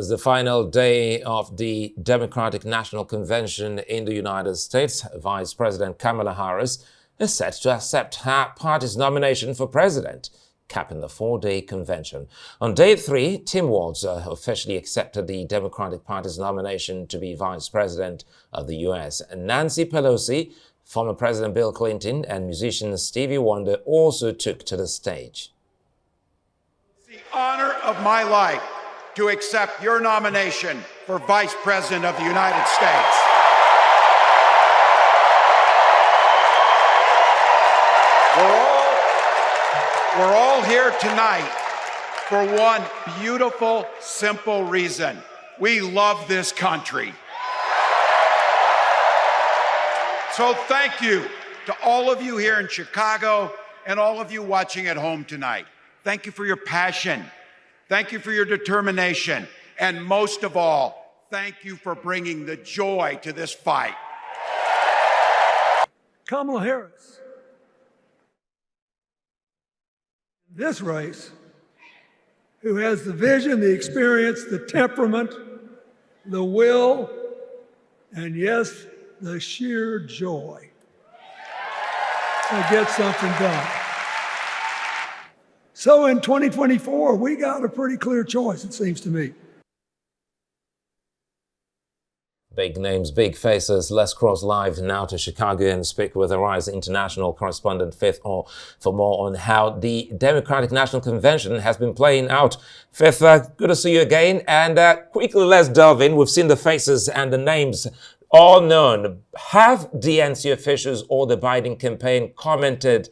was the final day of the Democratic National Convention in the United States. Vice President Kamala Harris is set to accept her party's nomination for president, capping the four-day convention. On day 3, Tim Walz officially accepted the Democratic Party's nomination to be vice president of the U.S. And Nancy Pelosi, former President Bill Clinton, and musician Stevie Wonder also took to the stage. It's the honor of my life to accept your nomination for Vice President of the United States. We're all here tonight for one beautiful, simple reason. We love this country. So thank you to all of you here in Chicago and all of you watching at home tonight. Thank you for your passion. Thank you for your determination. And most of all, thank you for bringing the joy to this fight. Kamala Harris, this race, who has the vision, the experience, the temperament, the will, and yes, the sheer joy to get something done. So in 2024, we got a pretty clear choice, it seems to me. Big names, big faces. Let's cross live now to Chicago and speak with Arise international correspondent Faith Orr for more on how the Democratic National Convention has been playing out. Faith, good to see you again. And quickly, let's delve in. We've seen the faces and the names all known. Have DNC officials or the Biden campaign commented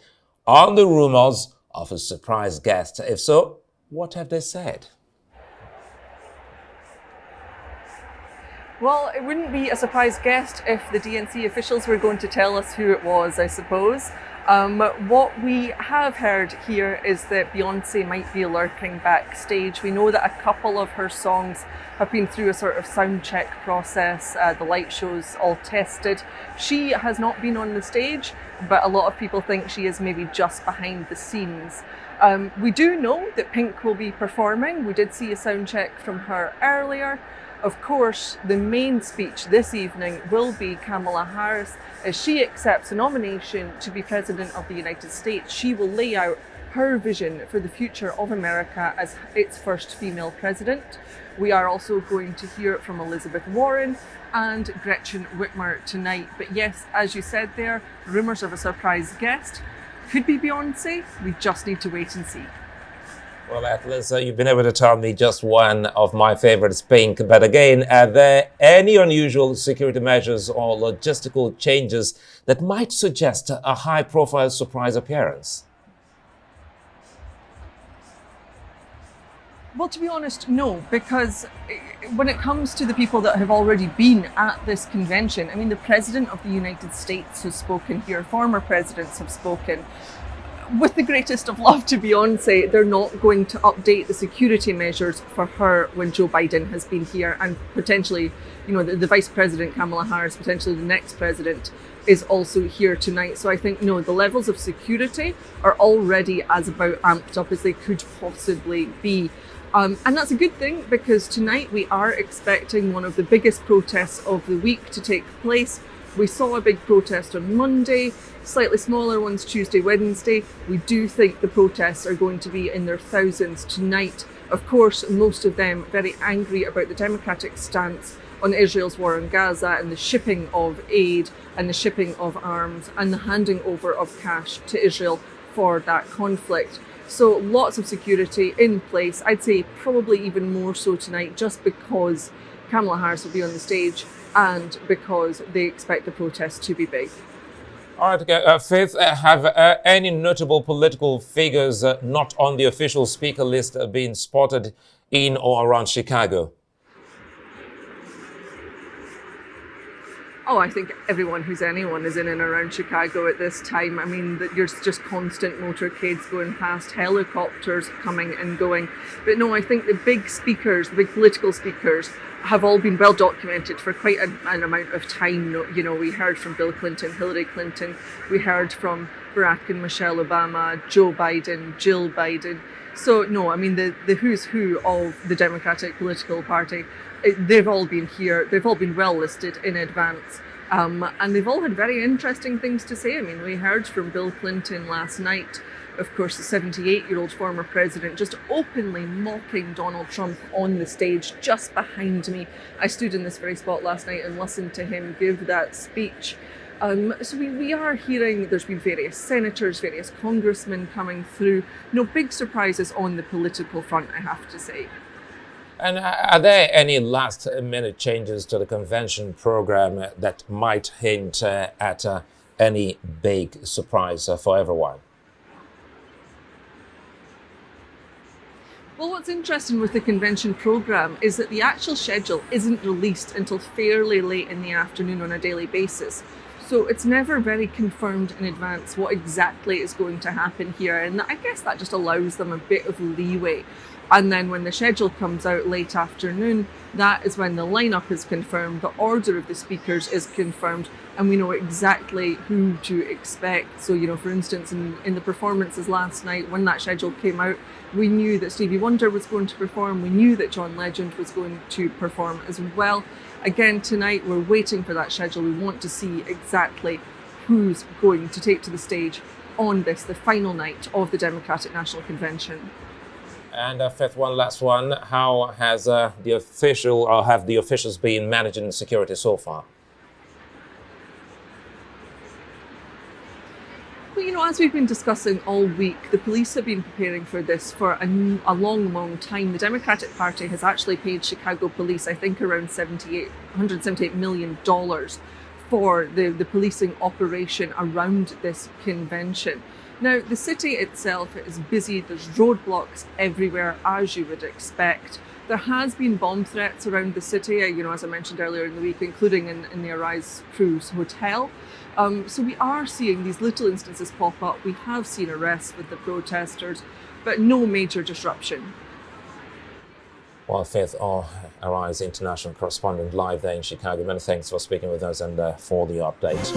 on the rumors of a surprise guest? If so, what have they said? Well, it wouldn't be a surprise guest if the DNC officials were going to tell us who it was, I suppose. What we have heard here is that Beyoncé might be lurking backstage. We know that a couple of her songs have been through a sort of sound check process, the light shows all tested. She has not been on the stage, but a lot of people think she is maybe just behind the scenes. We do know that Pink will be performing. We did see a sound check from her earlier. Of course, the main speech this evening will be Kamala Harris as she accepts a nomination to be President of the United States. She will lay out her vision for the future of America as its first female president. We are also going to hear from Elizabeth Warren and Gretchen Whitmer tonight. But yes, as you said there, rumours of a surprise guest. Could be Beyoncé. We just need to wait and see. Well, Atlas, you've been able to tell me just one of my favorites, Pink. But again, are there any unusual security measures or logistical changes that might suggest a high-profile surprise appearance? Well, to be honest, no, because when it comes to the people that have already been at this convention, I mean, the President of the United States has spoken here, former presidents have spoken. With the greatest of love to Beyoncé, they're not going to update the security measures for her when Joe Biden has been here, and potentially, you know, the Vice President Kamala Harris, potentially the next president, is also here tonight. So I think, no, the levels of security are already as about amped up as they could possibly be. And that's a good thing, because tonight we are expecting one of the biggest protests of the week to take place. We saw a big protest on Monday, slightly smaller ones Tuesday, Wednesday. We do think the protests are going to be in their thousands tonight. Of course, most of them very angry about the Democratic stance on Israel's war on Gaza and the shipping of aid and the shipping of arms and the handing over of cash to Israel for that conflict. So lots of security in place. I'd say probably even more so tonight, just because Kamala Harris will be on the stage and because they expect the protest to be big. All right, Faith, have any notable political figures not on the official speaker list been spotted in or around Chicago? Oh, I think everyone who's anyone is in and around Chicago at this time. I mean, there's just constant motorcades going past, helicopters coming and going. But no, I think the big speakers, the big political speakers, have all been well documented for quite an amount of time. You know, we heard from Bill Clinton, Hillary Clinton, we heard from Barack and Michelle Obama, Joe Biden, Jill Biden. So no, I mean the who's who of the Democratic political party, they've all been here. They've all been well listed in advance. And they've all had very interesting things to say. I mean, we heard from Bill Clinton last night, of course, the 78-year-old former president, just openly mocking Donald Trump on the stage just behind me. I stood in this very spot last night and listened to him give that speech. So we are hearing there's been various senators, various congressmen coming through. No big surprises on the political front, I have to say. And are there any last-minute changes to the convention program that might hint at any big surprise for everyone? Well, what's interesting with the convention program is that the actual schedule isn't released until fairly late in the afternoon on a daily basis. So it's never very confirmed in advance what exactly is going to happen here. And I guess that just allows them a bit of leeway. And then when the schedule comes out late afternoon, that is when the lineup is confirmed, the order of the speakers is confirmed, and we know exactly who to expect. So, you know, for instance, in the performances last night, when that schedule came out, we knew that Stevie Wonder was going to perform. We knew that John Legend was going to perform as well. Again, tonight, we're waiting for that schedule. We want to see exactly who's going to take to the stage on this, the final night of the Democratic National Convention. And fifth one, last one. How has have the officials been managing security so far? Well, you know, as we've been discussing all week, the police have been preparing for this for a long, long time. The Democratic Party has actually paid Chicago police, I think, around $178 million for the policing operation around this convention. Now, the city itself is busy. There's roadblocks everywhere, as you would expect. There has been bomb threats around the city, you know, as I mentioned earlier in the week, including in the Arise Cruise Hotel. So we are seeing these little instances pop up. We have seen arrests with the protesters, but no major disruption. Well, Faith, our Arise international correspondent live there in Chicago, many thanks for speaking with us and for the update.